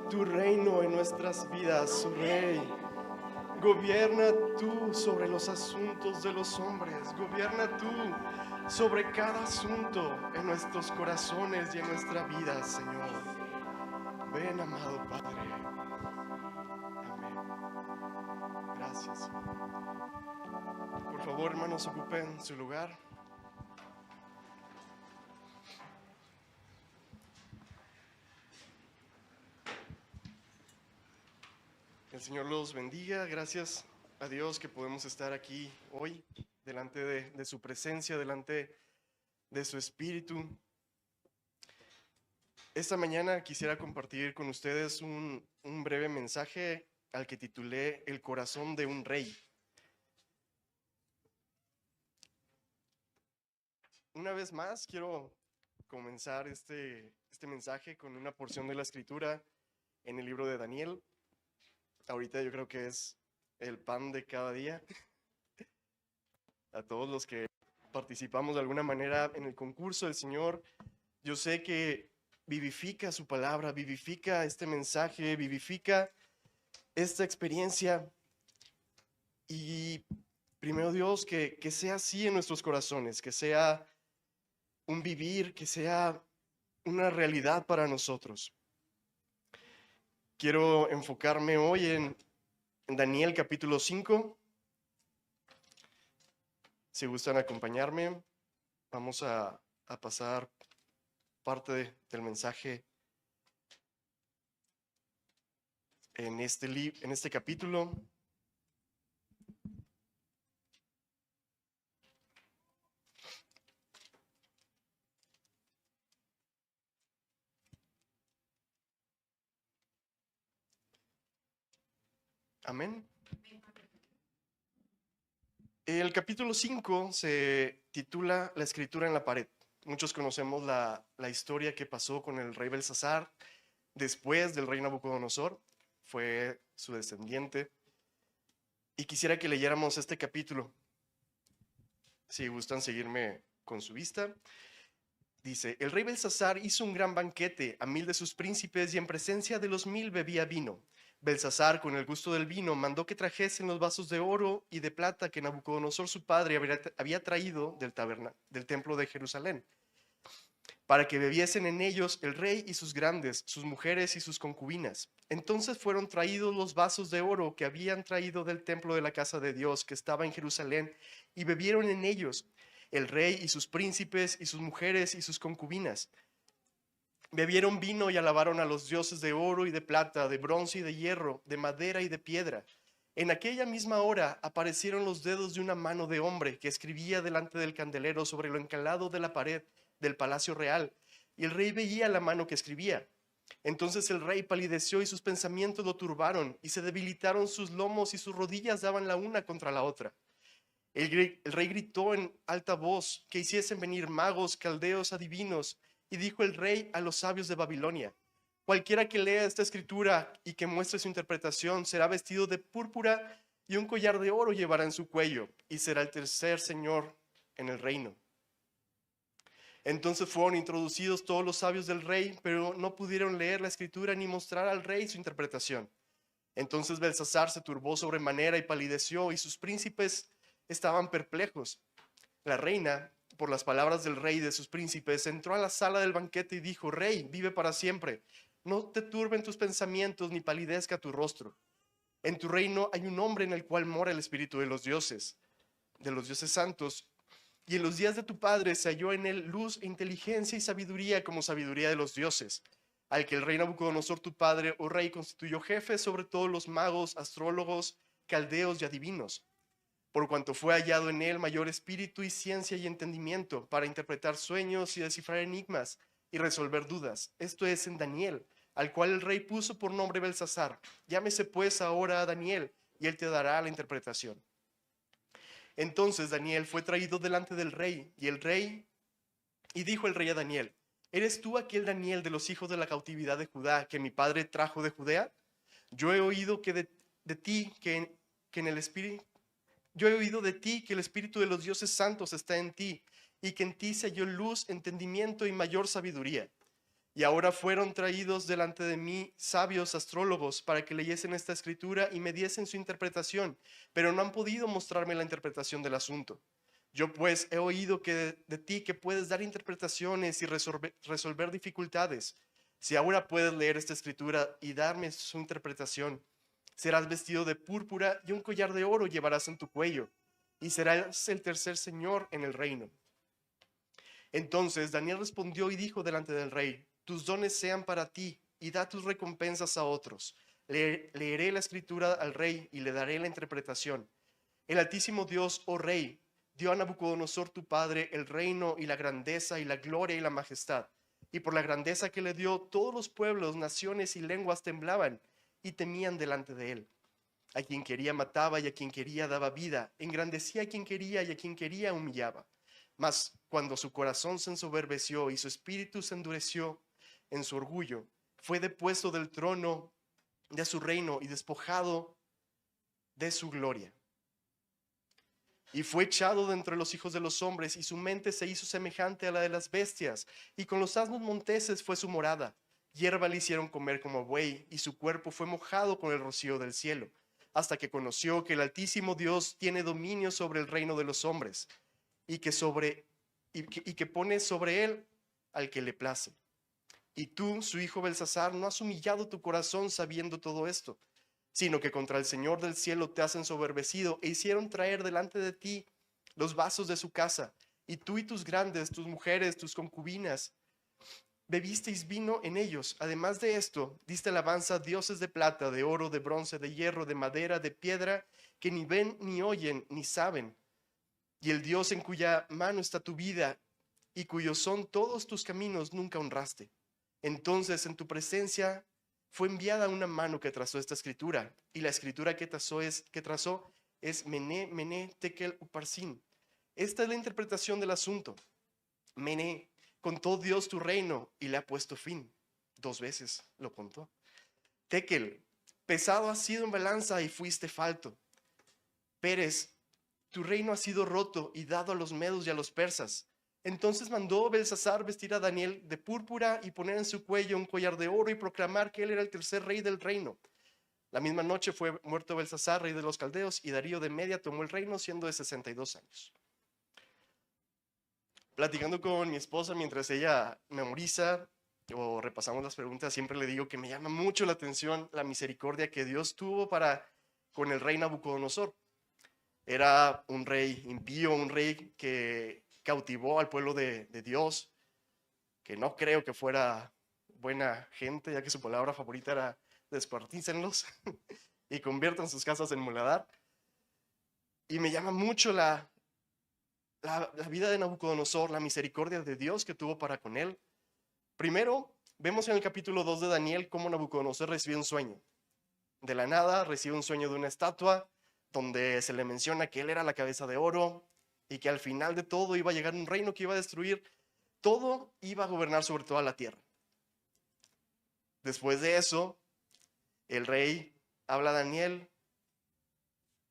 tu reino en nuestras vidas, oh Rey. Gobierna tú sobre los asuntos de los hombres, gobierna tú sobre cada asunto en nuestros corazones y en nuestra vida, Señor. Ven, amado Padre. Amén. Gracias. Por favor, hermanos, ocupen su lugar. El Señor los bendiga. Gracias a Dios que podemos estar aquí hoy, delante de su presencia, delante de su Espíritu. Esta mañana quisiera compartir con ustedes un breve mensaje al que titulé El corazón de un rey. Una vez más, quiero comenzar este mensaje con una porción de la Escritura en el libro de Daniel. Ahorita yo creo que es el pan de cada día. A todos los que participamos de alguna manera en el concurso del Señor, yo sé que vivifica su palabra, vivifica este mensaje, vivifica esta experiencia. Y primero Dios, que sea así en nuestros corazones, que sea un vivir, que sea una realidad para nosotros. Quiero enfocarme hoy en Daniel capítulo 5. Si gustan acompañarme, vamos a pasar parte del mensaje en este capítulo. Amén. El capítulo 5 se titula La escritura en la pared. Muchos conocemos la historia que pasó con el rey Belsasar después del rey Nabucodonosor. Fue su descendiente. Y quisiera que leyéramos este capítulo. Si gustan seguirme con su vista. Dice: el rey Belsasar hizo un gran banquete a 1000 de sus príncipes y en presencia de los 1000 bebía vino. Belsasar, con el gusto del vino, mandó que trajesen los vasos de oro y de plata que Nabucodonosor su padre había traído del templo de Jerusalén, para que bebiesen en ellos el rey y sus grandes, sus mujeres y sus concubinas. Entonces fueron traídos los vasos de oro que habían traído del templo de la casa de Dios que estaba en Jerusalén, y bebieron en ellos el rey y sus príncipes y sus mujeres y sus concubinas. Bebieron vino y alabaron a los dioses de oro y de plata, de bronce y de hierro, de madera y de piedra. En aquella misma hora aparecieron los dedos de una mano de hombre que escribía delante del candelero sobre lo encalado de la pared del palacio real, y el rey veía la mano que escribía. Entonces el rey palideció y sus pensamientos lo turbaron, y se debilitaron sus lomos y sus rodillas daban la una contra la otra. El rey gritó en alta voz que hiciesen venir magos, caldeos, adivinos, y dijo el rey a los sabios de Babilonia: cualquiera que lea esta escritura y que muestre su interpretación será vestido de púrpura y un collar de oro llevará en su cuello, y será el tercer señor en el reino. Entonces fueron introducidos todos los sabios del rey, pero no pudieron leer la escritura ni mostrar al rey su interpretación. Entonces Belsasar se turbó sobremanera y palideció, y sus príncipes estaban perplejos. La reina, por las palabras del rey y de sus príncipes, entró a la sala del banquete y dijo: Rey, vive para siempre. No te turben tus pensamientos ni palidezca tu rostro. En tu reino hay un hombre en el cual mora el espíritu de los dioses santos, y en los días de tu padre se halló en él luz e inteligencia y sabiduría como sabiduría de los dioses, al que el rey Nabucodonosor tu padre, oh rey, constituyó jefe sobre todos los magos, astrólogos, caldeos y adivinos, por cuanto fue hallado en él mayor espíritu y ciencia y entendimiento para interpretar sueños y descifrar enigmas y resolver dudas. Esto es en Daniel, al cual el rey puso por nombre Belsasar. Llámese pues ahora a Daniel, y él te dará la interpretación. Entonces Daniel fue traído delante del rey, y dijo el rey a Daniel: ¿eres tú aquel Daniel de los hijos de la cautividad de Judá que mi padre trajo de Judea? Yo he oído de ti que en el espíritu Yo he oído de ti que el espíritu de los dioses santos está en ti, y que en ti se halló luz, entendimiento y mayor sabiduría. Y ahora fueron traídos delante de mí sabios astrólogos para que leyesen esta escritura y me diesen su interpretación, pero no han podido mostrarme la interpretación del asunto. Yo pues he oído que de ti que puedes dar interpretaciones y resolver dificultades. Si ahora puedes leer esta escritura y darme su interpretación, serás vestido de púrpura y un collar de oro llevarás en tu cuello, y serás el tercer señor en el reino. Entonces Daniel respondió y dijo delante del rey: tus dones sean para ti y da tus recompensas a otros. Leeré la escritura al rey y le daré la interpretación. El Altísimo Dios, oh rey, dio a Nabucodonosor tu padre el reino y la grandeza y la gloria y la majestad. Y por la grandeza que le dio, todos los pueblos, naciones y lenguas temblaban y temían delante de él. A quien quería mataba y a quien quería daba vida. Engrandecía a quien quería y a quien quería humillaba. Mas cuando su corazón se ensoberbeció y su espíritu se endureció en su orgullo, fue depuesto del trono de su reino y despojado de su gloria. Y fue echado de entre los hijos de los hombres, y su mente se hizo semejante a la de las bestias, y con los asnos monteses fue su morada. Hierba le hicieron comer como buey, y su cuerpo fue mojado con el rocío del cielo, hasta que conoció que el Altísimo Dios tiene dominio sobre el reino de los hombres, y que pone sobre él al que le place. Y tú, su hijo Belsasar, no has humillado tu corazón sabiendo todo esto, sino que contra el Señor del cielo te has ensoberbecido e hicieron traer delante de ti los vasos de su casa, y tú y tus grandes, tus mujeres, tus concubinas, bebisteis vino en ellos. Además de esto, diste alabanza a dioses de plata, de oro, de bronce, de hierro, de madera, de piedra, que ni ven, ni oyen, ni saben. Y el Dios en cuya mano está tu vida y cuyos son todos tus caminos nunca honraste. Entonces en tu presencia fue enviada una mano que trazó esta escritura, y la escritura que trazó es Mené, Mené, Tekel, Uparsin. Esta es la interpretación del asunto. Mené, contó Dios tu reino y le ha puesto fin. 2 veces lo contó. Tekel, pesado has sido en balanza y fuiste falto. Pérez, tu reino ha sido roto y dado a los medos y a los persas. Entonces mandó Belsasar vestir a Daniel de púrpura y poner en su cuello un collar de oro y proclamar que él era el tercer rey del reino. La misma noche fue muerto Belsasar, rey de los caldeos, y Darío de Media tomó el reino siendo de 62 años. Platicando con mi esposa mientras ella memoriza o repasamos las preguntas, siempre le digo que me llama mucho la atención la misericordia que Dios tuvo con el rey Nabucodonosor. Era un rey impío, un rey que cautivó al pueblo de Dios, que no creo que fuera buena gente, ya que su palabra favorita era descuartícenlos y conviertan sus casas en muladar. Y me llama mucho la vida de Nabucodonosor, la misericordia de Dios que tuvo para con él. Primero, vemos en el capítulo 2 de Daniel cómo Nabucodonosor recibe un sueño. De la nada recibe un sueño de una estatua donde se le menciona que él era la cabeza de oro y que al final de todo iba a llegar un reino que iba a destruir todo, iba a gobernar sobre toda la tierra. Después de eso, el rey habla a Daniel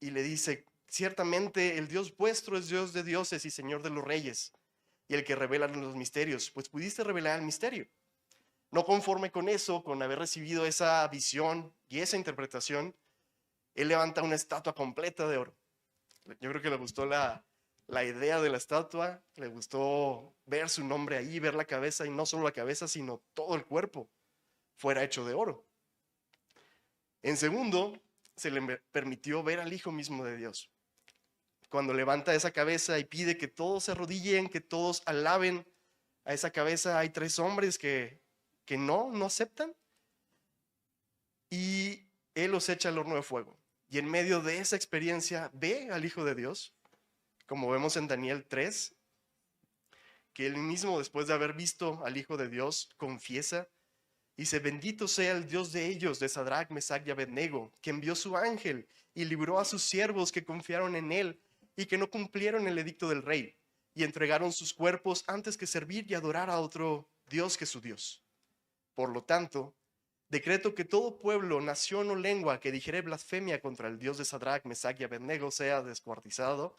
y le dice: ciertamente el Dios vuestro es Dios de dioses y Señor de los reyes, y el que revela los misterios, pues pudiste revelar el misterio. No conforme con eso, con haber recibido esa visión y esa interpretación, él levanta una estatua completa de oro. Yo creo que le gustó la idea de la estatua, le gustó ver su nombre ahí, ver la cabeza, y no solo la cabeza, sino todo el cuerpo fuera hecho de oro. En segundo, se le permitió ver al Hijo mismo de Dios. Cuando levanta esa cabeza y pide que todos se arrodillen, que todos alaben a esa cabeza, hay 3 hombres que no aceptan, y él los echa al horno de fuego. Y en medio de esa experiencia ve al Hijo de Dios, como vemos en Daniel 3, que él mismo, después de haber visto al Hijo de Dios, confiesa y dice: bendito sea el Dios de ellos, de Sadrach, Mesach y Abednego, que envió su ángel y libró a sus siervos que confiaron en él y que no cumplieron el edicto del rey y entregaron sus cuerpos antes que servir y adorar a otro Dios que su Dios. Por lo tanto, decreto que todo pueblo, nación o lengua que dijere blasfemia contra el Dios de Sadrach, Mesach y Abednego sea descuartizado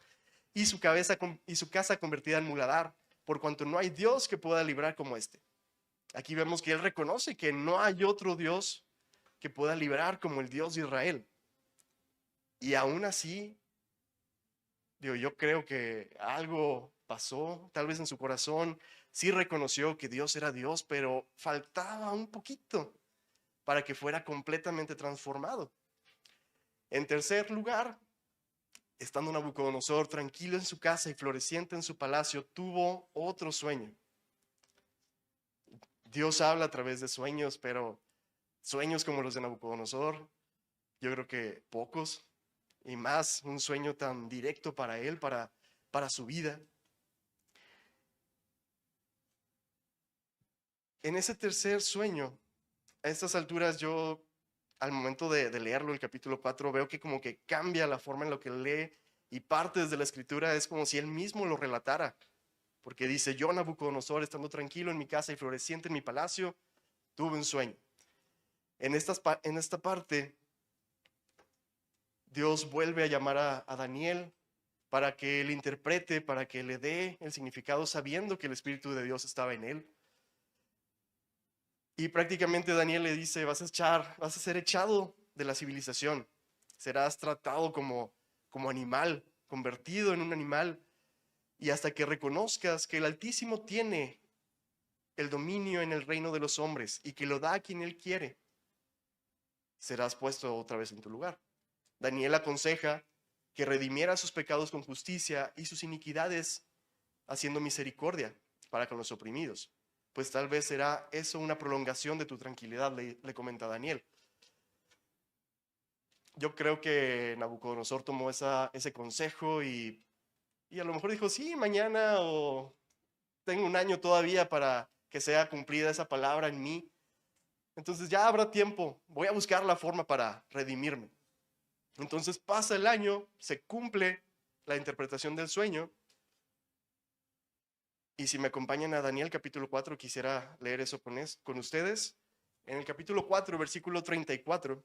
y su casa convertida en muladar, por cuanto no hay Dios que pueda librar como este. Aquí vemos que él reconoce que no hay otro Dios que pueda librar como el Dios de Israel. Y aún así, digo, yo creo que algo pasó, tal vez en su corazón, sí reconoció que Dios era Dios, pero faltaba un poquito para que fuera completamente transformado. En tercer lugar, estando Nabucodonosor tranquilo en su casa y floreciente en su palacio, tuvo otro sueño. Dios habla a través de sueños, pero sueños como los de Nabucodonosor, yo creo que pocos, y más un sueño tan directo para él, para su vida. En ese tercer sueño, a estas alturas yo, al momento de leerlo, el capítulo 4, veo que como que cambia la forma en lo que lee y partes de la escritura es como si él mismo lo relatara. Porque dice, yo Nabucodonosor, estando tranquilo en mi casa y floreciente en mi palacio, tuve un sueño. En esta parte, Dios vuelve a llamar a Daniel para que le interprete, para que le dé el significado sabiendo que el Espíritu de Dios estaba en él. Y prácticamente Daniel le dice, vas a ser echado de la civilización, serás tratado como animal, convertido en un animal, y hasta que reconozcas que el Altísimo tiene el dominio en el reino de los hombres y que lo da a quien él quiere, serás puesto otra vez en tu lugar. Daniel aconseja que redimiera sus pecados con justicia y sus iniquidades haciendo misericordia para con los oprimidos. Pues tal vez será eso una prolongación de tu tranquilidad, le comenta Daniel. Yo creo que Nabucodonosor tomó ese consejo y a lo mejor dijo, sí, mañana o tengo un año todavía para que sea cumplida esa palabra en mí. Entonces ya habrá tiempo, voy a buscar la forma para redimirme. Entonces pasa el año, se cumple la interpretación del sueño. Y si me acompañan a Daniel capítulo 4, quisiera leer eso con ustedes. En el capítulo 4, versículo 34.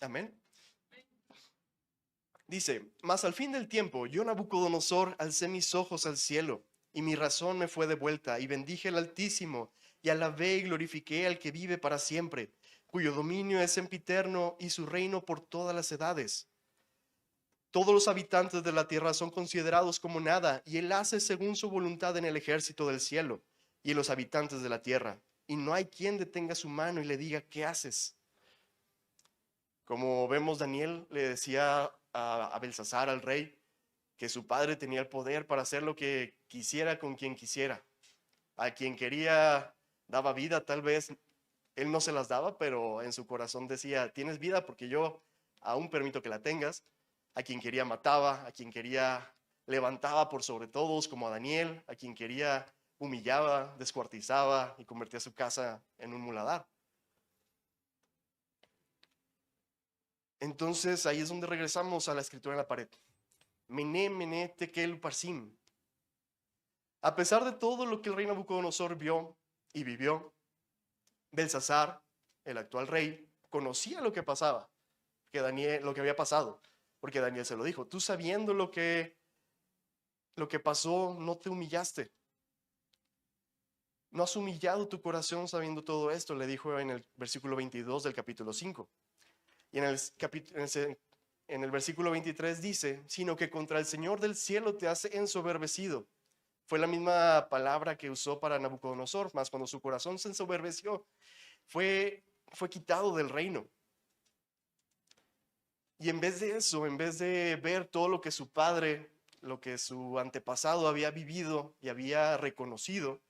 Amén. Dice, mas al fin del tiempo, yo Nabucodonosor alcé mis ojos al cielo, y mi razón me fue devuelta, y bendije al Altísimo, y alabé y glorifiqué al que vive para siempre, cuyo dominio es sempiterno y su reino por todas las edades. Todos los habitantes de la tierra son considerados como nada, y él hace según su voluntad en el ejército del cielo y en los habitantes de la tierra. Y no hay quien detenga su mano y le diga, ¿qué haces? Como vemos, Daniel le decía a Belsasar, al rey, que su padre tenía el poder para hacer lo que quisiera con quien quisiera. A quien quería daba vida, tal vez él no se las daba, pero en su corazón decía, tienes vida porque yo aún permito que la tengas. A quien quería mataba, a quien quería levantaba por sobre todos, como a Daniel, a quien quería humillaba, descuartizaba y convertía su casa en un muladar. Entonces ahí es donde regresamos a la escritura en la pared. Mené, mené, tekel, parsim. A pesar de todo lo que el rey Nabucodonosor vio y vivió, Belsasar, el actual rey, conocía lo que pasaba, lo que había pasado, porque Daniel se lo dijo. Tú sabiendo lo que pasó, no te humillaste. No has humillado tu corazón sabiendo todo esto, le dijo en el versículo 22 del capítulo 5. Y en el versículo 23 dice, sino que contra el Señor del cielo te has ensoberbecido. Fue la misma palabra que usó para Nabucodonosor, mas cuando su corazón se ensoberbeció, fue quitado del reino. Y en vez de eso, en vez de ver todo lo que su padre, lo que su antepasado había vivido y había reconocido,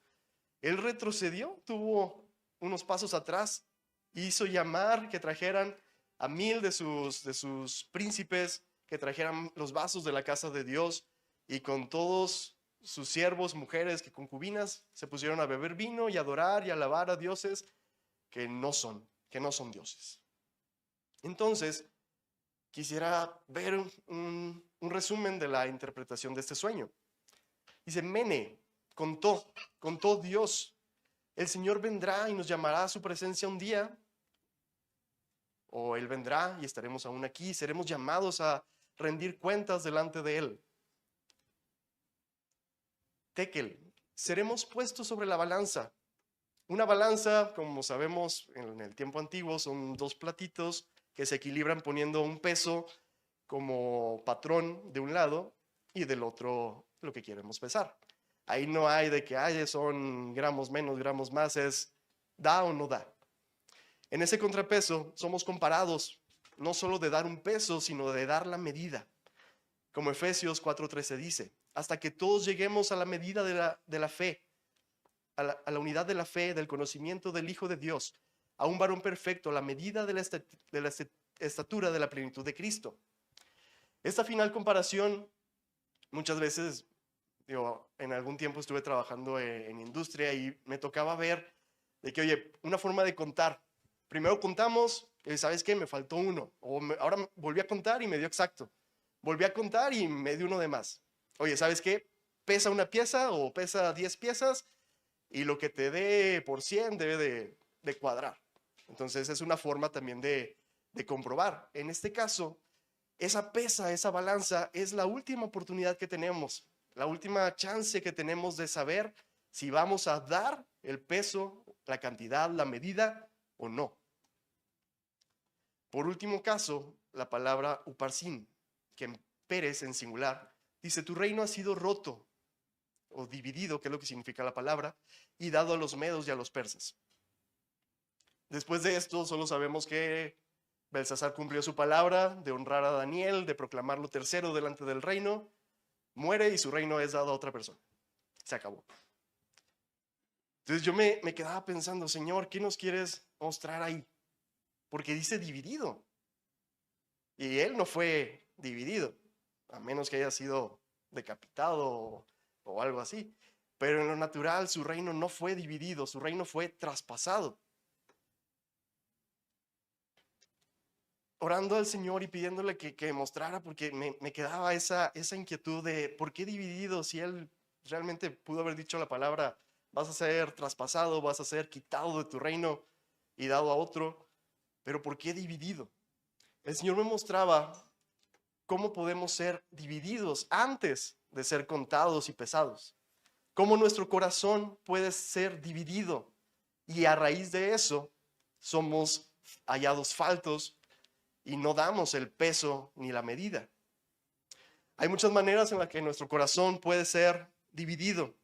él retrocedió, tuvo unos pasos atrás, hizo llamar que trajeran a 1000 de sus príncipes, que trajeran los vasos de la casa de Dios, y con todos sus siervos, mujeres, que concubinas, se pusieron a beber vino y adorar y alabar a dioses que no son dioses. Entonces, quisiera ver un resumen de la interpretación de este sueño. Dice, Mene, contó Dios, el Señor vendrá y nos llamará a su presencia un día o Él vendrá y estaremos aún aquí, seremos llamados a rendir cuentas delante de Él. Tekel, seremos puestos sobre la balanza. Una balanza, como sabemos en el tiempo antiguo, son dos platitos que se equilibran poniendo un peso como patrón de un lado y del otro lo que queremos pesar. Ahí no hay de que son gramos menos, gramos más, es da o no da. En ese contrapeso somos comparados no solo de dar un peso, sino de dar la medida. Como Efesios 4:13 dice, hasta que todos lleguemos a la medida de la fe, a la unidad de la fe, del conocimiento del Hijo de Dios, a un varón perfecto, a la medida de la estatura de la plenitud de Cristo. Esta final comparación, muchas veces, en algún tiempo estuve trabajando en industria y me tocaba ver de que, oye, una forma de contar. Primero contamos, ¿sabes qué? Me faltó uno. Ahora volví a contar y me dio exacto. Volví a contar y me dio uno de más. Oye, ¿sabes qué? Pesa una pieza o pesa 10 piezas y lo que te dé por 100 debe de cuadrar. Entonces es una forma también de comprobar. En este caso, esa pesa, esa balanza es la última oportunidad que tenemos, la última chance que tenemos de saber si vamos a dar el peso, la cantidad, la medida o no. Por último caso, la palabra uparsin, que en Pérez en singular, dice, tu reino ha sido roto o dividido, que es lo que significa la palabra, y dado a los medos y a los persas. Después de esto, solo sabemos que Belsasar cumplió su palabra de honrar a Daniel, de proclamarlo tercero delante del reino, muere y su reino es dado a otra persona. Se acabó. Entonces yo me quedaba pensando, Señor, ¿qué nos quieres mostrar ahí? Porque dice dividido. Y él no fue dividido, a menos que haya sido decapitado o algo así. Pero en lo natural su reino no fue dividido, su reino fue traspasado. Orando al Señor y pidiéndole que mostrara, porque me quedaba esa inquietud de ¿por qué dividido? Si Él realmente pudo haber dicho la palabra, vas a ser traspasado, vas a ser quitado de tu reino y dado a otro, pero ¿por qué dividido? El Señor me mostraba cómo podemos ser divididos antes de ser contados y pesados, cómo nuestro corazón puede ser dividido y a raíz de eso somos hallados faltos y no damos el peso ni la medida. Hay muchas maneras en las que nuestro corazón puede ser dividido.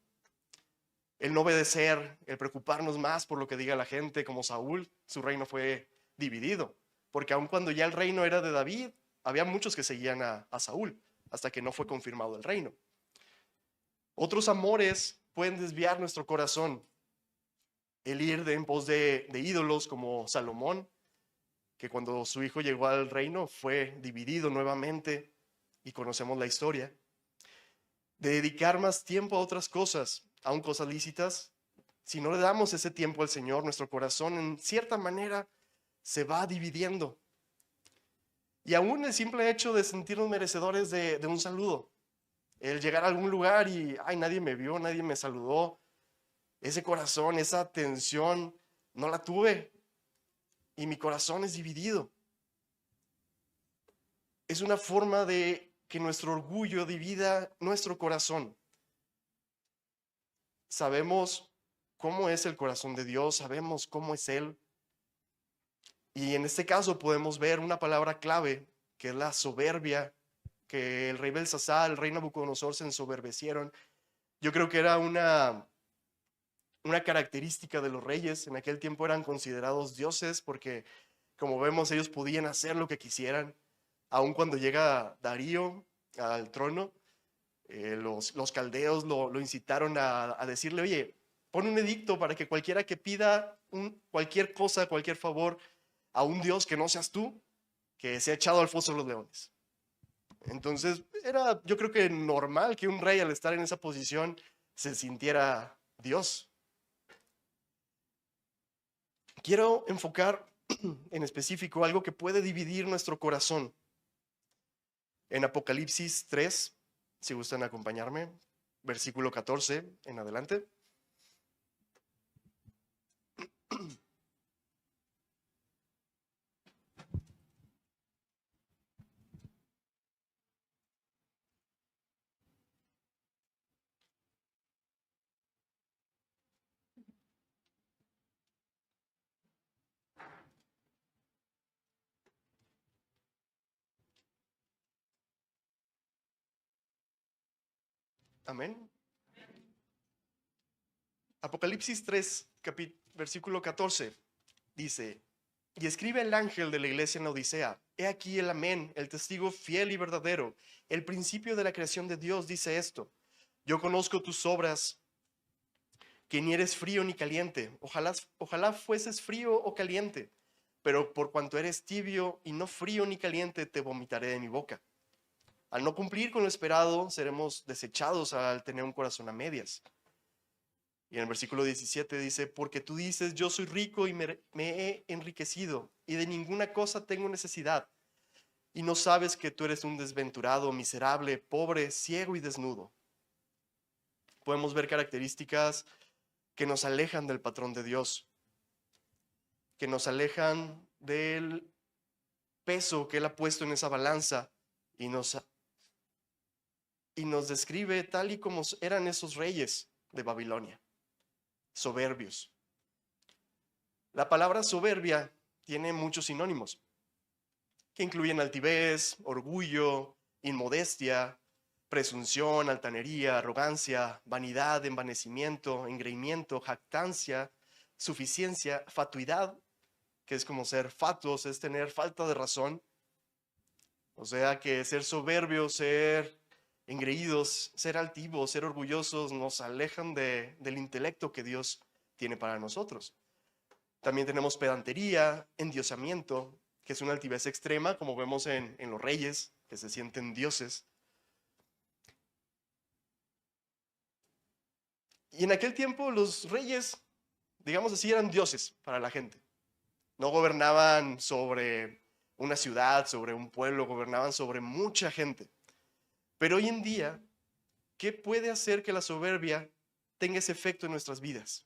El no obedecer, el preocuparnos más por lo que diga la gente, como Saúl, su reino fue dividido. Porque aun cuando ya el reino era de David, había muchos que seguían a Saúl, hasta que no fue confirmado el reino. Otros amores pueden desviar nuestro corazón. El ir en pos de ídolos como Salomón, que cuando su hijo llegó al reino fue dividido nuevamente y conocemos la historia. De dedicar más tiempo a otras cosas, aun cosas lícitas. Si no le damos ese tiempo al Señor, nuestro corazón en cierta manera se va dividiendo. Y aún el simple hecho de sentirnos merecedores de un saludo, el llegar a algún lugar y nadie me vio, nadie me saludó, ese corazón, esa atención, no la tuve y mi corazón es dividido. Es una forma de que nuestro orgullo divida nuestro corazón. Sabemos cómo es el corazón de Dios, sabemos cómo es Él. Y en este caso podemos ver una palabra clave, que es la soberbia, que el rey Belsasar, el rey Nabucodonosor se ensoberbecieron. Yo creo que era una característica de los reyes. En aquel tiempo eran considerados dioses porque, como vemos, ellos podían hacer lo que quisieran. Aun cuando llega Darío al trono, los caldeos lo incitaron a decirle, oye, pon un edicto para que cualquiera que pida cualquier cosa, cualquier favor a un Dios que no seas tú, que sea echado al foso de los leones. Entonces era, yo creo que normal que un rey al estar en esa posición se sintiera Dios. Quiero enfocar en específico algo que puede dividir nuestro corazón. En Apocalipsis 3, si gustan acompañarme, versículo 14 en adelante. Amén. Apocalipsis 3, versículo 14, dice: y escribe el ángel de la iglesia en la Odisea: he aquí el amén, el testigo fiel y verdadero, el principio de la creación de Dios, dice esto: yo conozco tus obras, que ni eres frío ni caliente. Ojalá fueses frío o caliente, pero por cuanto eres tibio y no frío ni caliente, te vomitaré de mi boca. Al no cumplir con lo esperado, seremos desechados al tener un corazón a medias. Y en el versículo 17 dice: porque tú dices, yo soy rico y me he enriquecido, y de ninguna cosa tengo necesidad, y no sabes que tú eres un desventurado, miserable, pobre, ciego y desnudo. Podemos ver características que nos alejan del patrón de Dios, que nos alejan del peso que Él ha puesto en esa balanza, y nos describe tal y como eran esos reyes de Babilonia, soberbios. La palabra soberbia tiene muchos sinónimos, que incluyen altivez, orgullo, inmodestia, presunción, altanería, arrogancia, vanidad, envanecimiento, engreimiento, jactancia, suficiencia, fatuidad, que es como ser fatuos, es tener falta de razón. O sea que ser soberbios, ser engreídos, ser altivos, ser orgullosos, nos alejan del intelecto que Dios tiene para nosotros. También tenemos pedantería, endiosamiento, que es una altivez extrema, como vemos en los reyes, que se sienten dioses. Y en aquel tiempo los reyes, digamos así, eran dioses para la gente. No gobernaban sobre una ciudad, sobre un pueblo, gobernaban sobre mucha gente. Pero hoy en día, ¿qué puede hacer que la soberbia tenga ese efecto en nuestras vidas?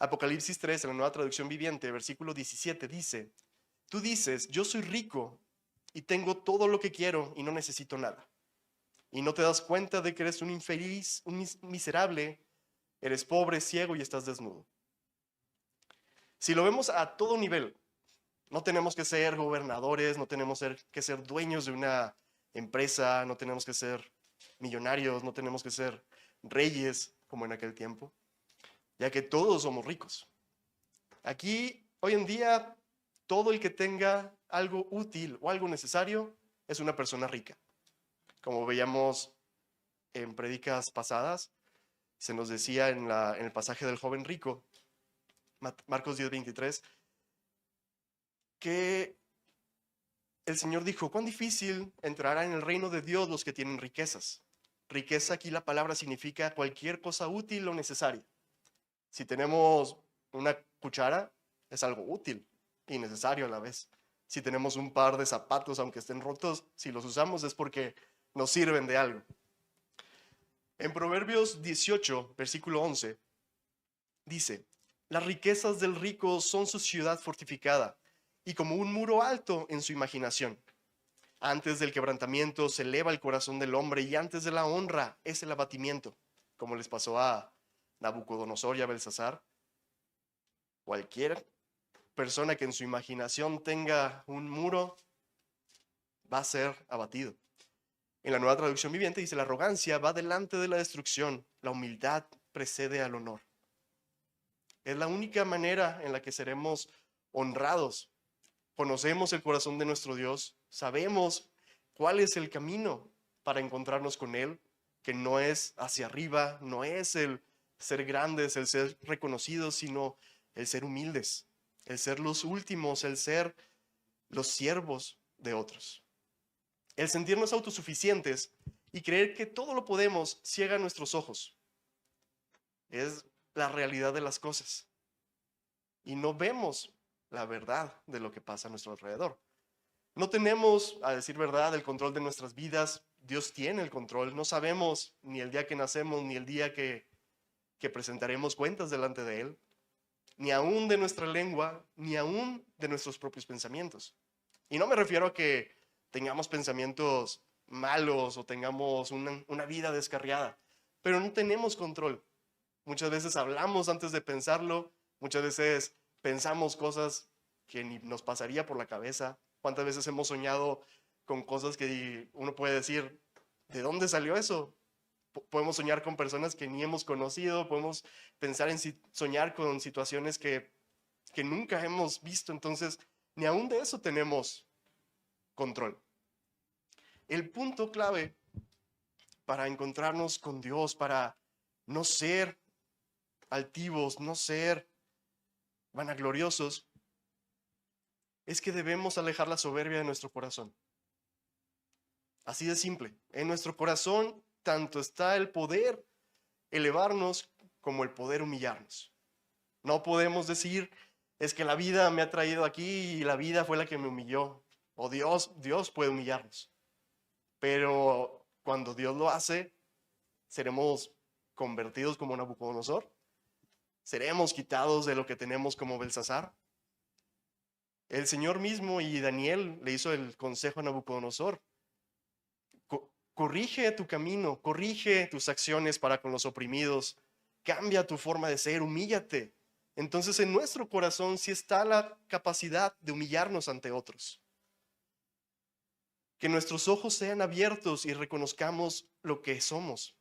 Apocalipsis 3, en la Nueva Traducción Viviente, versículo 17, dice: tú dices, yo soy rico y tengo todo lo que quiero y no necesito nada. Y no te das cuenta de que eres un infeliz, un miserable, eres pobre, ciego y estás desnudo. Si lo vemos a todo nivel, no tenemos que ser gobernadores, no tenemos que ser dueños de una empresa, no tenemos que ser millonarios, no tenemos que ser reyes como en aquel tiempo, ya que todos somos ricos. Aquí, hoy en día, todo el que tenga algo útil o algo necesario es una persona rica. Como veíamos en prédicas pasadas, se nos decía en el pasaje del joven rico, Marcos 10:23, que el Señor dijo: cuán difícil entrará en el reino de Dios los que tienen riquezas. Riqueza, aquí la palabra significa cualquier cosa útil o necesaria. Si tenemos una cuchara, es algo útil y necesario a la vez. Si tenemos un par de zapatos, aunque estén rotos, si los usamos es porque nos sirven de algo. En Proverbios 18, versículo 11, dice: las riquezas del rico son su ciudad fortificada, y como un muro alto en su imaginación. Antes del quebrantamiento se eleva el corazón del hombre, y antes de la honra es el abatimiento, como les pasó a Nabucodonosor y a Belsasar. Cualquier persona que en su imaginación tenga un muro va a ser abatido. En la Nueva Traducción Viviente dice: la arrogancia va delante de la destrucción, la humildad precede al honor. Es la única manera en la que seremos honrados. Conocemos el corazón de nuestro Dios, sabemos cuál es el camino para encontrarnos con Él, que no es hacia arriba, no es el ser grandes, el ser reconocidos, sino el ser humildes, el ser los últimos, el ser los siervos de otros. El sentirnos autosuficientes y creer que todo lo podemos ciega nuestros ojos. Es la realidad de las cosas. Y no vemos la verdad de lo que pasa a nuestro alrededor. No tenemos, a decir verdad, el control de nuestras vidas. Dios tiene el control. No sabemos ni el día que nacemos, ni el día que presentaremos cuentas delante de Él, ni aún de nuestra lengua, ni aún de nuestros propios pensamientos. Y no me refiero a que tengamos pensamientos malos o tengamos una vida descarriada, pero no tenemos control. Muchas veces hablamos antes de pensarlo, muchas veces pensamos cosas que ni nos pasaría por la cabeza. ¿Cuántas veces hemos soñado con cosas que uno puede decir, ¿de dónde salió eso? Podemos soñar con personas que ni hemos conocido, podemos pensar en soñar con situaciones que nunca hemos visto, entonces ni aún de eso tenemos control. El punto clave para encontrarnos con Dios, para no ser altivos, no ser vanagloriosos, es que debemos alejar la soberbia de nuestro corazón. Así de simple. En nuestro corazón tanto está el poder elevarnos como el poder humillarnos. No podemos decir, es que la vida me ha traído aquí y la vida fue la que me humilló. O Dios puede humillarnos. Pero cuando Dios lo hace, seremos convertidos como Nabucodonosor. Seremos quitados de lo que tenemos como Belsasar. El Señor mismo y Daniel le hizo el consejo a Nabucodonosor. Corrige tu camino, corrige tus acciones para con los oprimidos, cambia tu forma de ser, humíllate. Entonces en nuestro corazón sí está la capacidad de humillarnos ante otros. Que nuestros ojos sean abiertos y reconozcamos lo que somos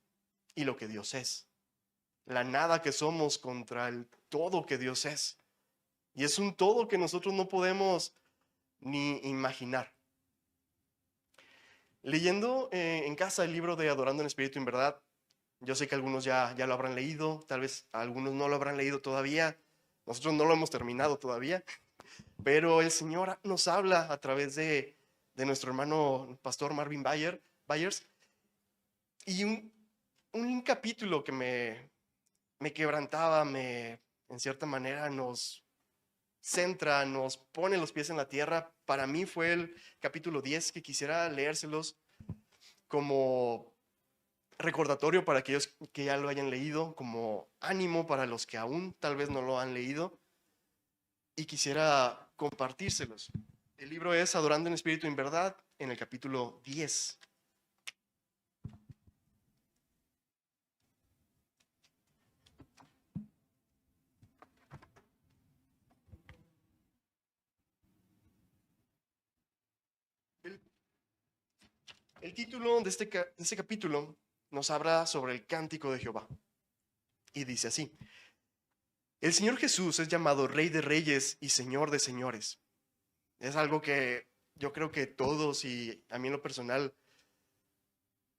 y lo que Dios es. La nada que somos contra el todo que Dios es. Y es un todo que nosotros no podemos ni imaginar. Leyendo en casa el libro de Adorando en Espíritu y en Verdad, yo sé que algunos ya lo habrán leído, tal vez algunos no lo habrán leído todavía, nosotros no lo hemos terminado todavía, pero el Señor nos habla a través de nuestro hermano pastor Marvin Byers, y un capítulo que me quebrantaba, en cierta manera nos centra, nos pone los pies en la tierra. Para mí fue el capítulo 10, que quisiera leérselos como recordatorio para aquellos que ya lo hayan leído, como ánimo para los que aún tal vez no lo han leído, y quisiera compartírselos. El libro es Adorando en Espíritu y en Verdad, en el capítulo 10. El título de este capítulo nos habla sobre el cántico de Jehová. Y dice así: el Señor Jesús es llamado Rey de Reyes y Señor de Señores. Es algo que yo creo que todos, y a mí en lo personal,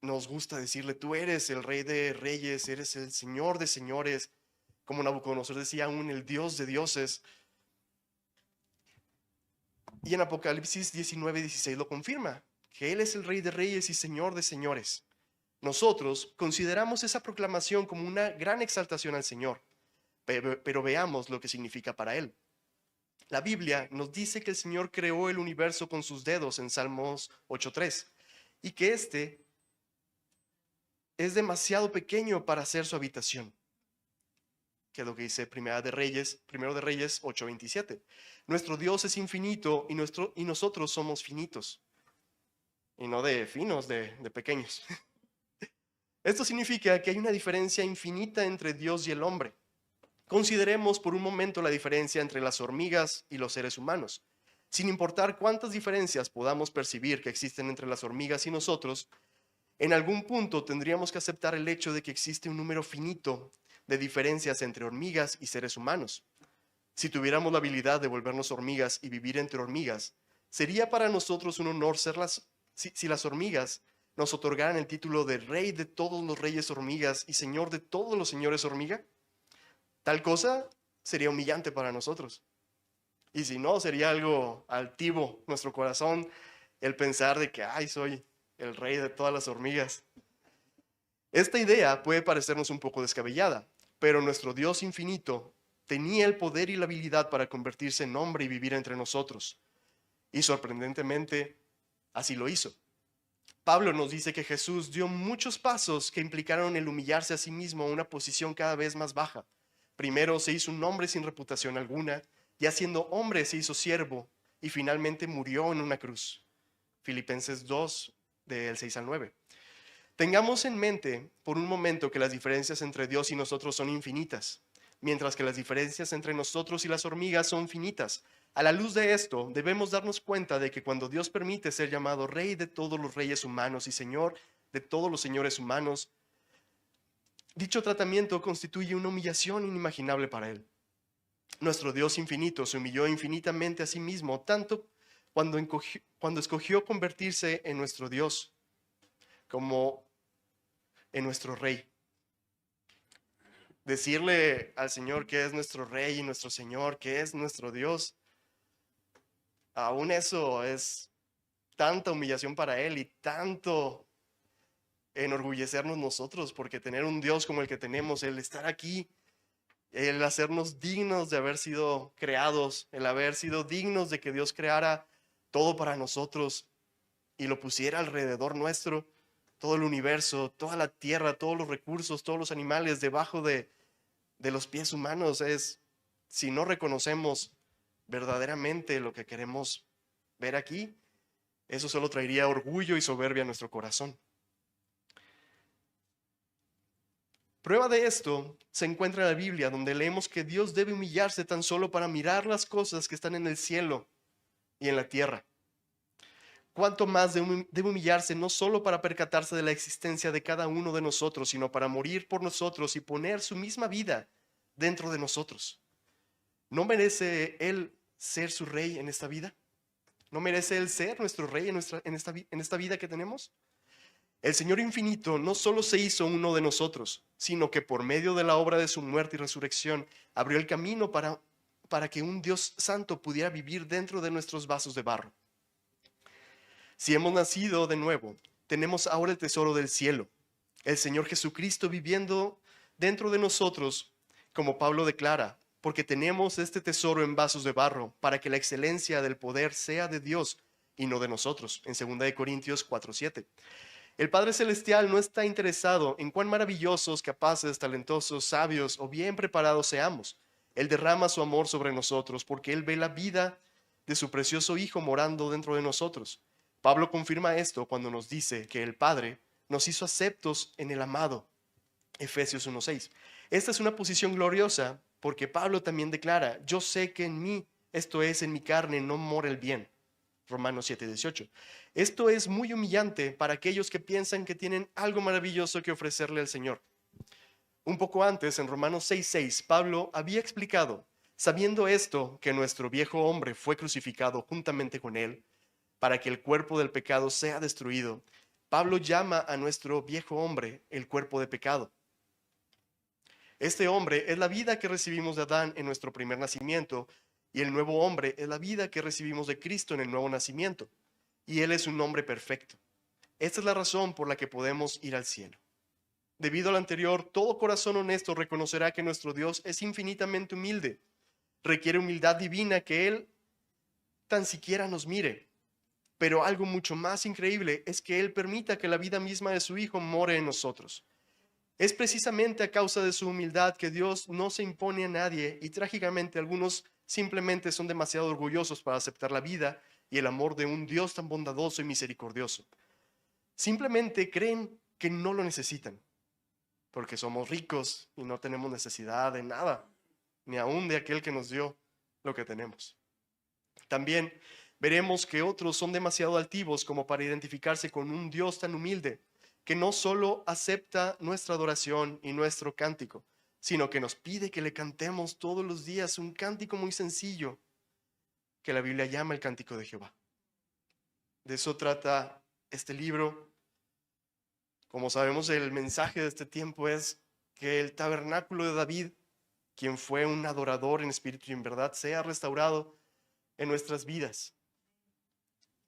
nos gusta decirle: tú eres el Rey de Reyes, eres el Señor de Señores. Como Nabucodonosor decía, aún el Dios de dioses. Y en Apocalipsis 19:16 lo confirma, que Él es el Rey de Reyes y Señor de Señores. Nosotros consideramos esa proclamación como una gran exaltación al Señor, pero veamos lo que significa para Él. La Biblia nos dice que el Señor creó el universo con sus dedos en Salmos 8:3, y que este es demasiado pequeño para ser su habitación, que es lo que dice Primero de Reyes 8:27. Nuestro Dios es infinito y nosotros somos finitos. Y no de finos, de pequeños. Esto significa que hay una diferencia infinita entre Dios y el hombre. Consideremos por un momento la diferencia entre las hormigas y los seres humanos. Sin importar cuántas diferencias podamos percibir que existen entre las hormigas y nosotros, en algún punto tendríamos que aceptar el hecho de que existe un número finito de diferencias entre hormigas y seres humanos. Si tuviéramos la habilidad de volvernos hormigas y vivir entre hormigas, sería para nosotros un honor ser si las hormigas nos otorgaran el título de Rey de todos los reyes hormigas y Señor de todos los señores hormiga. Tal cosa sería humillante para nosotros. Y si no, sería algo altivo nuestro corazón el pensar de que, soy el rey de todas las hormigas. Esta idea puede parecernos un poco descabellada, pero nuestro Dios infinito tenía el poder y la habilidad para convertirse en hombre y vivir entre nosotros. Y sorprendentemente, así lo hizo. Pablo nos dice que Jesús dio muchos pasos que implicaron el humillarse a sí mismo a una posición cada vez más baja. Primero se hizo un hombre sin reputación alguna, ya siendo hombre se hizo siervo y finalmente murió en una cruz. Filipenses 2, del 6 al 9. Tengamos en mente por un momento que las diferencias entre Dios y nosotros son infinitas, mientras que las diferencias entre nosotros y las hormigas son finitas. A la luz de esto, debemos darnos cuenta de que cuando Dios permite ser llamado Rey de todos los reyes humanos y Señor de todos los señores humanos, Dicho tratamiento constituye una humillación inimaginable para él. Nuestro Dios infinito se humilló infinitamente a sí mismo, tanto cuando escogió convertirse en nuestro Dios como en nuestro Rey. Decirle al Señor que es nuestro Rey y nuestro Señor, que es nuestro Dios, aún eso es tanta humillación para Él y tanto enorgullecernos nosotros, porque tener un Dios como el que tenemos, el estar aquí, el hacernos dignos de haber sido creados, el haber sido dignos de que Dios creara todo para nosotros y lo pusiera alrededor nuestro, todo el universo, toda la tierra, todos los recursos, todos los animales debajo de los pies humanos, si no reconocemos verdaderamente lo que queremos ver aquí, eso solo traería orgullo y soberbia a nuestro corazón. Prueba de esto se encuentra en la Biblia, donde leemos que Dios debe humillarse tan solo para mirar las cosas que están en el cielo y en la tierra. Cuánto más debe humillarse no solo para percatarse de la existencia de cada uno de nosotros, sino para morir por nosotros y poner su misma vida dentro de nosotros. ¿No merece Él ser su rey en esta vida? ¿No merece Él ser nuestro rey en esta vida que tenemos? El Señor infinito no solo se hizo uno de nosotros, sino que por medio de la obra de su muerte y resurrección abrió el camino para que un Dios santo pudiera vivir dentro de nuestros vasos de barro. Si hemos nacido de nuevo, tenemos ahora el tesoro del cielo, el Señor Jesucristo viviendo dentro de nosotros, como Pablo declara, porque tenemos este tesoro en vasos de barro, para que la excelencia del poder sea de Dios y no de nosotros, en 2 Corintios 4:7. El Padre Celestial no está interesado en cuán maravillosos, capaces, talentosos, sabios o bien preparados seamos. Él derrama su amor sobre nosotros porque Él ve la vida de su precioso Hijo morando dentro de nosotros. Pablo confirma esto cuando nos dice que el Padre nos hizo aceptos en el amado. Efesios 1:6. Esta es una posición gloriosa porque Pablo también declara, yo sé que en mí, esto es, en mi carne, no mora el bien. Romanos 7:18. Esto es muy humillante para aquellos que piensan que tienen algo maravilloso que ofrecerle al Señor. Un poco antes, en Romanos 6:6, Pablo había explicado, sabiendo esto, que nuestro viejo hombre fue crucificado juntamente con él, para que el cuerpo del pecado sea destruido. Pablo llama a nuestro viejo hombre el cuerpo de pecado. Este hombre es la vida que recibimos de Adán en nuestro primer nacimiento, y el nuevo hombre es la vida que recibimos de Cristo en el nuevo nacimiento, y Él es un hombre perfecto. Esta es la razón por la que podemos ir al cielo. Debido al anterior, todo corazón honesto reconocerá que nuestro Dios es infinitamente humilde. Requiere humildad divina que Él tan siquiera nos mire. Pero algo mucho más increíble es que Él permita que la vida misma de su Hijo more en nosotros. Es precisamente a causa de su humildad que Dios no se impone a nadie y trágicamente algunos simplemente son demasiado orgullosos para aceptar la vida y el amor de un Dios tan bondadoso y misericordioso. Simplemente creen que no lo necesitan, porque somos ricos y no tenemos necesidad de nada, ni aún de aquel que nos dio lo que tenemos. También veremos que otros son demasiado altivos como para identificarse con un Dios tan humilde, que no solo acepta nuestra adoración y nuestro cántico, sino que nos pide que le cantemos todos los días un cántico muy sencillo que la Biblia llama el cántico de Jehová. De eso trata este libro. Como sabemos, el mensaje de este tiempo es que el tabernáculo de David, quien fue un adorador en espíritu y en verdad, sea restaurado en nuestras vidas.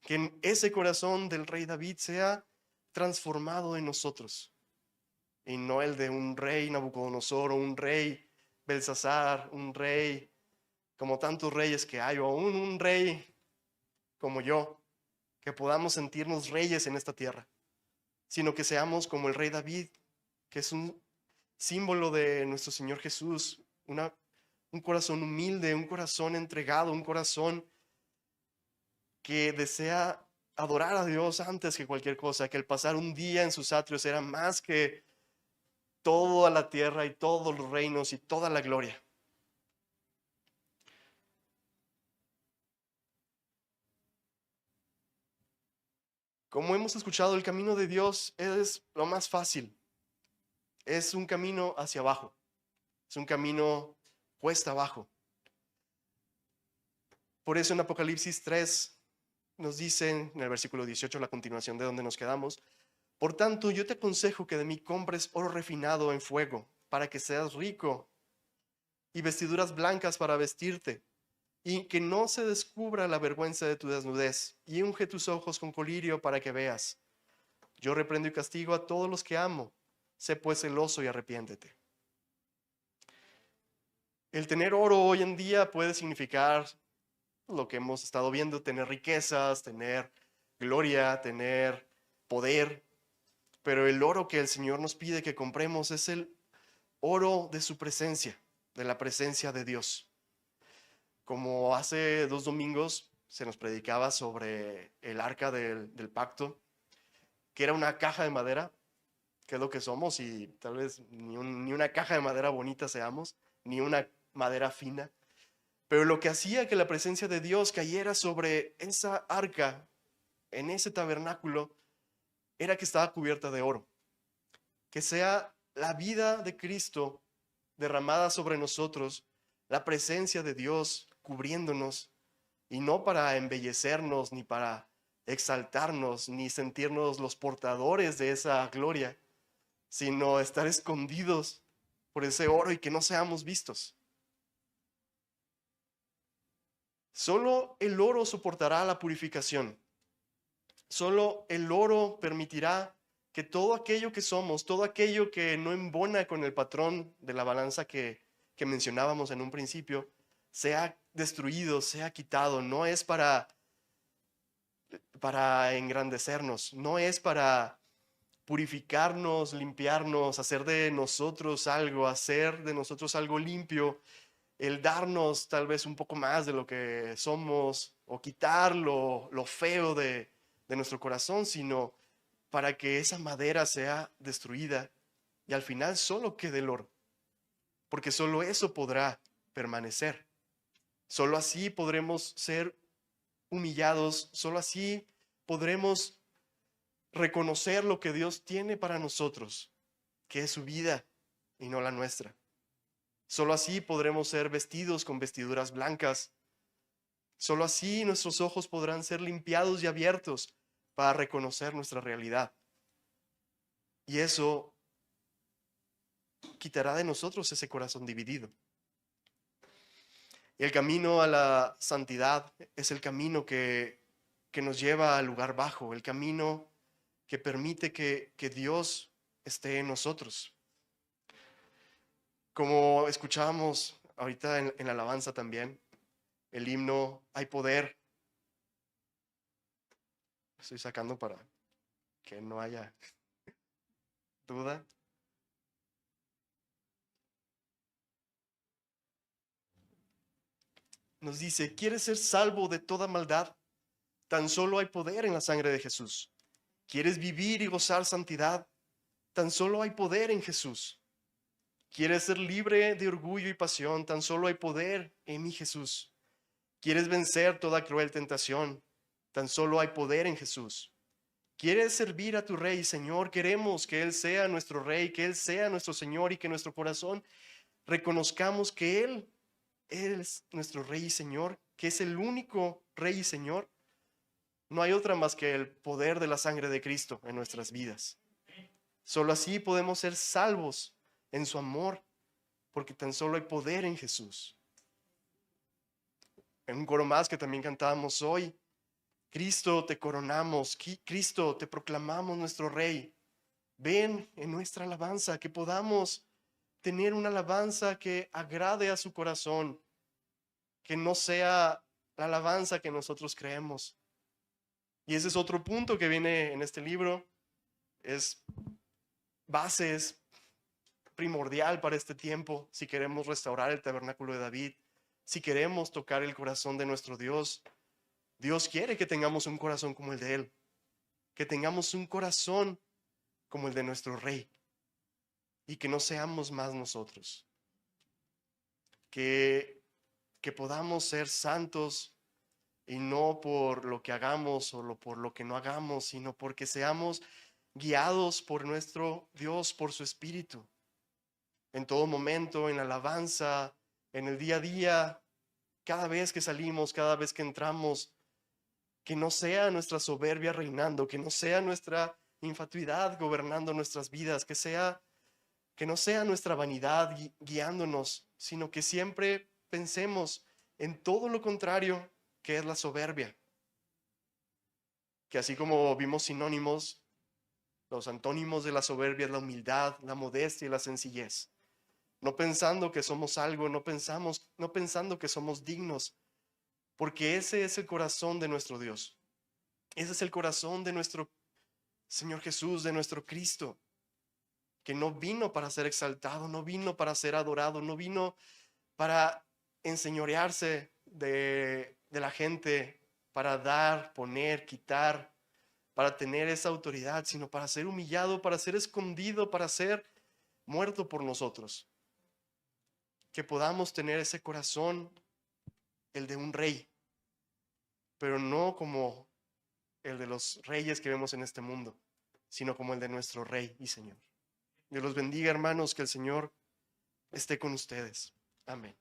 Que en ese corazón del rey David sea transformado en nosotros, y no el de un rey Nabucodonosor o un rey Belsasar, un rey como tantos reyes que hay, o aún un rey como yo, que podamos sentirnos reyes en esta tierra, sino que seamos como el rey David, que es un símbolo de nuestro Señor Jesús, un corazón humilde, un corazón entregado, un corazón que desea adorar a Dios antes que cualquier cosa, que el pasar un día en sus atrios era más que toda la tierra y todos los reinos y toda la gloria. Como hemos escuchado, el camino de Dios es lo más fácil. Es un camino hacia abajo, es un camino cuesta abajo. Por eso en Apocalipsis 3 nos dicen en el versículo 18, la continuación de donde nos quedamos: por tanto, yo te aconsejo que de mí compres oro refinado en fuego, para que seas rico, y vestiduras blancas para vestirte, y que no se descubra la vergüenza de tu desnudez, y unge tus ojos con colirio para que veas. Yo reprendo y castigo a todos los que amo. Sé pues celoso y arrepiéntete. El tener oro hoy en día puede significar lo que hemos estado viendo: tener riquezas, tener gloria, tener poder. Pero el oro que el Señor nos pide que compremos es el oro de su presencia, de la presencia de Dios. Como hace 2 domingos se nos predicaba sobre el arca del pacto, que era una caja de madera, que es lo que somos, y tal vez ni una caja de madera bonita seamos, ni una madera fina. Pero lo que hacía que la presencia de Dios cayera sobre esa arca, en ese tabernáculo, era que estaba cubierta de oro. Que sea la vida de Cristo derramada sobre nosotros, la presencia de Dios cubriéndonos, y no para embellecernos, ni para exaltarnos, ni sentirnos los portadores de esa gloria, sino estar escondidos por ese oro y que no seamos vistos. Solo el oro soportará la purificación. Solo el oro permitirá que todo aquello que somos, todo aquello que no embona con el patrón de la balanza que mencionábamos en un principio, sea destruido, sea quitado. No es para engrandecernos, no es para purificarnos, limpiarnos, hacer de nosotros algo limpio, el darnos tal vez un poco más de lo que somos, o quitar lo feo de nuestro corazón, sino para que esa madera sea destruida y al final solo quede el oro, porque solo eso podrá permanecer. Solo así podremos ser humillados, solo así podremos reconocer lo que Dios tiene para nosotros, que es su vida y no la nuestra. Solo así podremos ser vestidos con vestiduras blancas. Solo así nuestros ojos podrán ser limpiados y abiertos para reconocer nuestra realidad. Y eso quitará de nosotros ese corazón dividido. Y el camino a la santidad es el camino que nos lleva al lugar bajo, el camino que permite que Dios esté en nosotros. Como escuchábamos ahorita en la alabanza también, el himno "Hay poder". Estoy sacando para que no haya duda. Nos dice: ¿quieres ser salvo de toda maldad? Tan solo hay poder en la sangre de Jesús. ¿Quieres vivir y gozar santidad? Tan solo hay poder en Jesús. ¿Quieres ser libre de orgullo y pasión? Tan solo hay poder en mi Jesús. ¿Quieres vencer toda cruel tentación? Tan solo hay poder en Jesús. ¿Quieres servir a tu Rey, Señor? Queremos que Él sea nuestro Rey, que Él sea nuestro Señor, y que nuestro corazón reconozcamos que Él es nuestro Rey y Señor, que es el único Rey y Señor. No hay otra más que el poder de la sangre de Cristo en nuestras vidas. Solo así podemos ser salvos en su amor, porque tan solo hay poder en Jesús. En un coro más que también cantábamos hoy: Cristo, te coronamos, Cristo, te proclamamos nuestro Rey. Ven en nuestra alabanza, que podamos tener una alabanza que agrade a su corazón, que no sea la alabanza que nosotros creemos. Y ese es otro punto que viene en este libro, es base, es primordial para este tiempo, si queremos restaurar el tabernáculo de David, si queremos tocar el corazón de nuestro Dios. Dios quiere que tengamos un corazón como el de Él, que tengamos un corazón como el de nuestro Rey, y que no seamos más nosotros, que podamos ser santos, y no por lo que hagamos o por lo que no hagamos, sino porque seamos guiados por nuestro Dios, por su Espíritu, en todo momento, en la alabanza, en el día a día, cada vez que salimos, cada vez que entramos, que no sea nuestra soberbia reinando, que no sea nuestra infatuidad gobernando nuestras vidas, que no sea nuestra vanidad guiándonos, sino que siempre pensemos en todo lo contrario que es la soberbia. Que así como vimos sinónimos, los antónimos de la soberbia es la humildad, la modestia y la sencillez. No pensando que somos algo, no pensando que somos dignos, porque ese es el corazón de nuestro Dios. Ese es el corazón de nuestro Señor Jesús, de nuestro Cristo, que no vino para ser exaltado, no vino para ser adorado, no vino para enseñorearse de la gente, para dar, poner, quitar, para tener esa autoridad, sino para ser humillado, para ser escondido, para ser muerto por nosotros. Que podamos tener ese corazón, el de un rey, pero no como el de los reyes que vemos en este mundo, sino como el de nuestro Rey y Señor. Dios los bendiga, hermanos, que el Señor esté con ustedes. Amén.